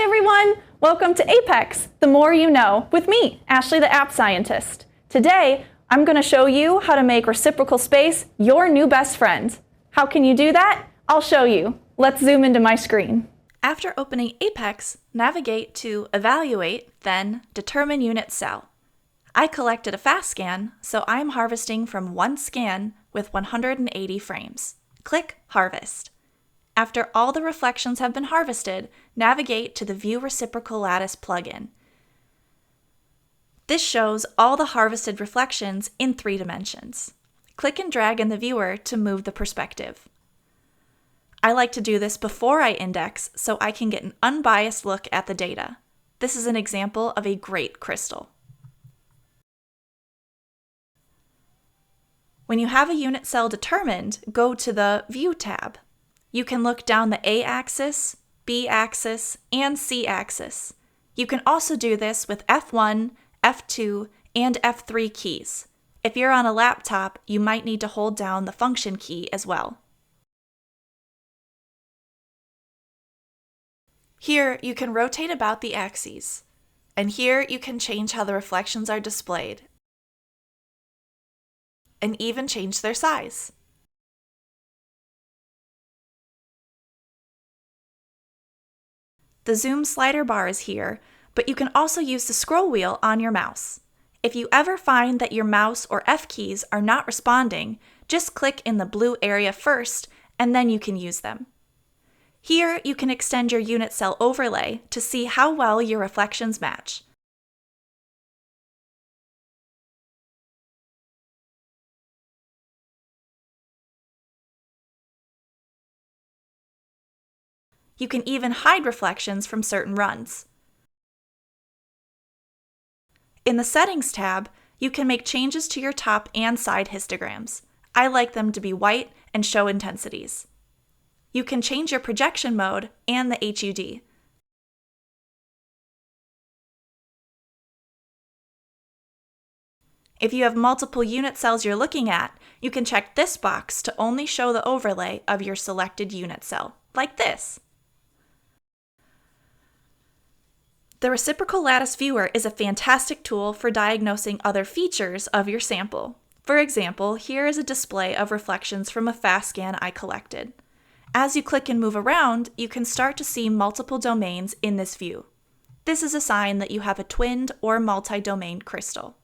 Hi everyone! Welcome to Apex, the more you know, with me, Ashley the App Scientist. Today, I'm going to show you how to make reciprocal space your new best friend. How can you do that? I'll show you. Let's zoom into my screen. After opening Apex, navigate to Evaluate, then Determine Unit Cell. I collected a fast scan, so I'm harvesting from one scan with 180 frames. Click Harvest. After all the reflections have been harvested, navigate to the View Reciprocal Lattice plugin. This shows all the harvested reflections in 3 dimensions. Click and drag in the viewer to move the perspective. I like to do this before I index so I can get an unbiased look at the data. This is an example of a great crystal. When you have a unit cell determined, go to the View tab. You can look down the A-axis, B-axis, and C-axis. You can also do this with F1, F2, and F3 keys. If you're on a laptop, you might need to hold down the function key as well. Here, you can rotate about the axes. And here, you can change how the reflections are displayed, and even change their size. The zoom slider bar is here, but you can also use the scroll wheel on your mouse. If you ever find that your mouse or F keys are not responding, just click in the blue area first, and then you can use them. Here, you can extend your unit cell overlay to see how well your reflections match. You can even hide reflections from certain runs. In the Settings tab, you can make changes to your top and side histograms. I like them to be white and show intensities. You can change your projection mode and the HUD. If you have multiple unit cells you're looking at, you can check this box to only show the overlay of your selected unit cell, like this. The Reciprocal Lattice Viewer is a fantastic tool for diagnosing other features of your sample. For example, here is a display of reflections from a fast scan I collected. As you click and move around, you can start to see multiple domains in this view. This is a sign that you have a twinned or multi-domain crystal.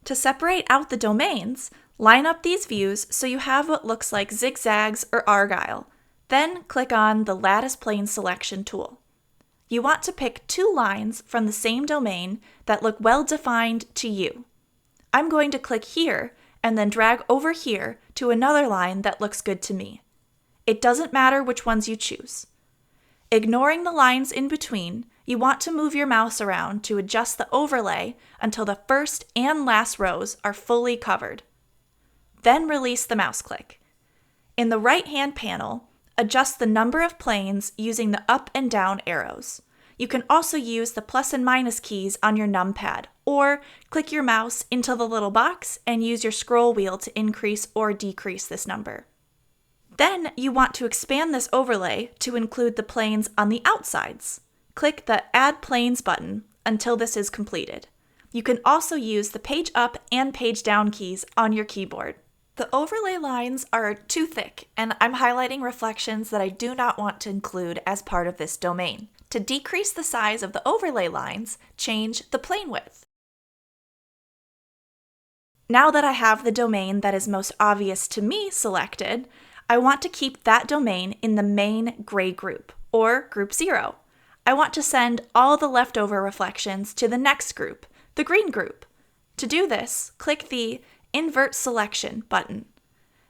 To separate out the domains, line up these views so you have what looks like zigzags or argyle. Then click on the Lattice Plane Selection Tool. You want to pick 2 lines from the same domain that look well defined to you. I'm going to click here and then drag over here to another line that looks good to me. It doesn't matter which ones you choose. Ignoring the lines in between, you want to move your mouse around to adjust the overlay until the first and last rows are fully covered. Then release the mouse click. In the right-hand panel, adjust the number of planes using the up and down arrows. You can also use the plus and minus keys on your numpad, or click your mouse into the little box and use your scroll wheel to increase or decrease this number. Then you want to expand this overlay to include the planes on the outsides. Click the Add Planes button until this is completed. You can also use the page up and page down keys on your keyboard. The overlay lines are too thick, and I'm highlighting reflections that I do not want to include as part of this domain. To decrease the size of the overlay lines, change the plane width. Now that I have the domain that is most obvious to me selected, I want to keep that domain in the main gray group, or group 0. I want to send all the leftover reflections to the next group, the green group. To do this, click the Invert Selection button.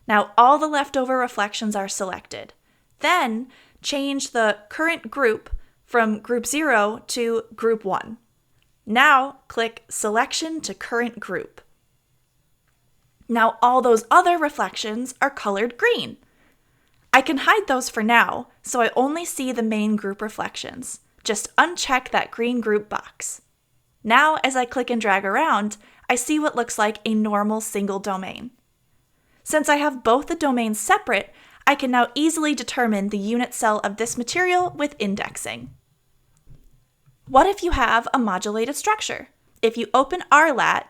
Now all the leftover reflections are selected. Then change the current group from group 0 to group 1. Now click Selection to Current Group. Now all those other reflections are colored green. I can hide those for now, so I only see the main group reflections. Just uncheck that green group box. Now as I click and drag around, I see what looks like a normal single domain. Since I have both the domains separate, I can now easily determine the unit cell of this material with indexing. What if you have a modulated structure? If you open RLAT,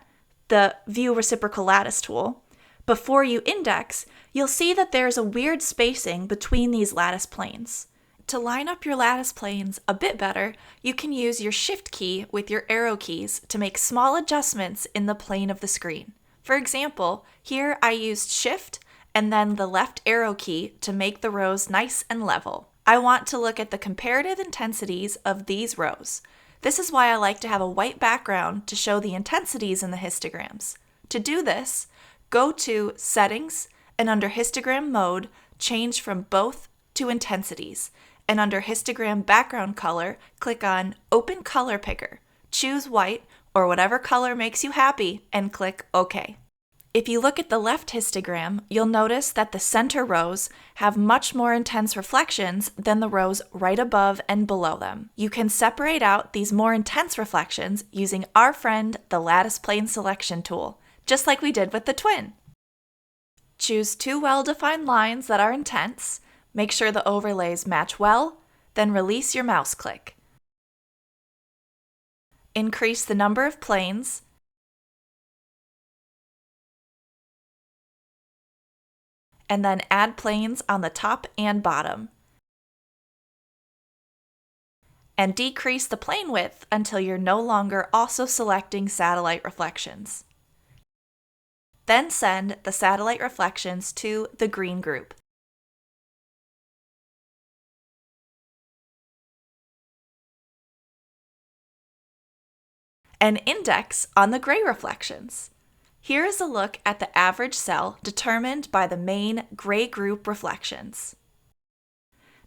the View Reciprocal Lattice tool, before you index, you'll see that there's a weird spacing between these lattice planes. To line up your lattice planes a bit better, you can use your Shift key with your arrow keys to make small adjustments in the plane of the screen. For example, here I used Shift and then the left arrow key to make the rows nice and level. I want to look at the comparative intensities of these rows. This is why I like to have a white background to show the intensities in the histograms. To do this, go to Settings, and under Histogram Mode, change from Both to Intensities. And under Histogram Background Color, click on Open Color Picker. Choose white, or whatever color makes you happy, and click OK. If you look at the left histogram, you'll notice that the center rows have much more intense reflections than the rows right above and below them. You can separate out these more intense reflections using our friend, the Lattice Plane Selection Tool, just like we did with the twin. Choose two well-defined lines that are intense, make sure the overlays match well, then release your mouse click. Increase the number of planes, and then add planes on the top and bottom. And decrease the plane width until you're no longer also selecting satellite reflections. Then send the satellite reflections to the green group. And index on the gray reflections. Here is a look at the average cell determined by the main gray group reflections.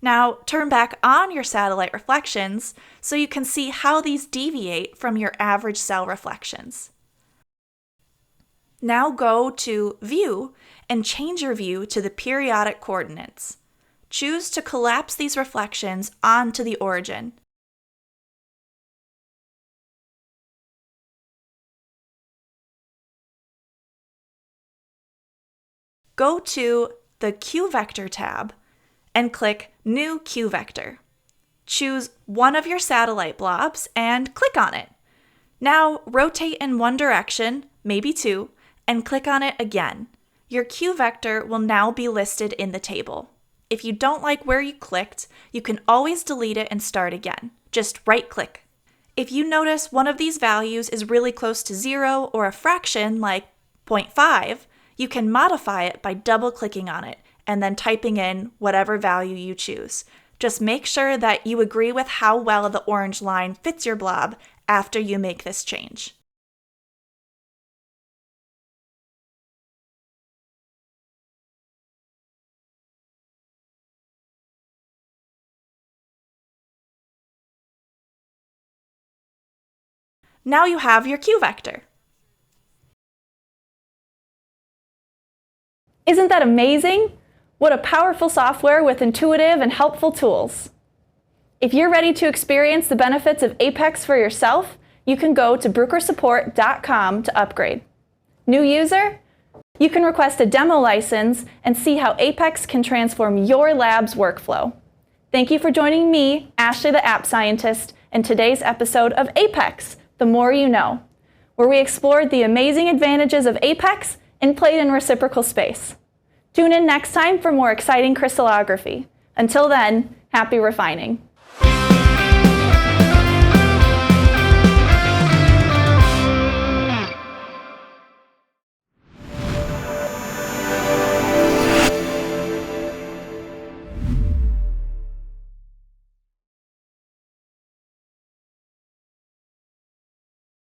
Now turn back on your satellite reflections so you can see how these deviate from your average cell reflections. Now go to View and change your view to the periodic coordinates. Choose to collapse these reflections onto the origin. Go to the Q Vector tab and click New Q Vector. Choose one of your satellite blobs and click on it. Now rotate in one direction, maybe two, and click on it again. Your Q vector will now be listed in the table. If you don't like where you clicked, you can always delete it and start again. Just right-click. If you notice one of these values is really close to 0 or a fraction like 0.5, you can modify it by double-clicking on it and then typing in whatever value you choose. Just make sure that you agree with how well the orange line fits your blob after you make this change. Now you have your Q vector. Isn't that amazing? What a powerful software with intuitive and helpful tools. If you're ready to experience the benefits of Apex for yourself, you can go to brukersupport.com to upgrade. New user? You can request a demo license and see how Apex can transform your lab's workflow. Thank you for joining me, Ashley the App Scientist, in today's episode of Apex, The More You Know, where we explored the amazing advantages of Apex and played in reciprocal space. Tune in next time for more exciting crystallography. Until then, happy refining.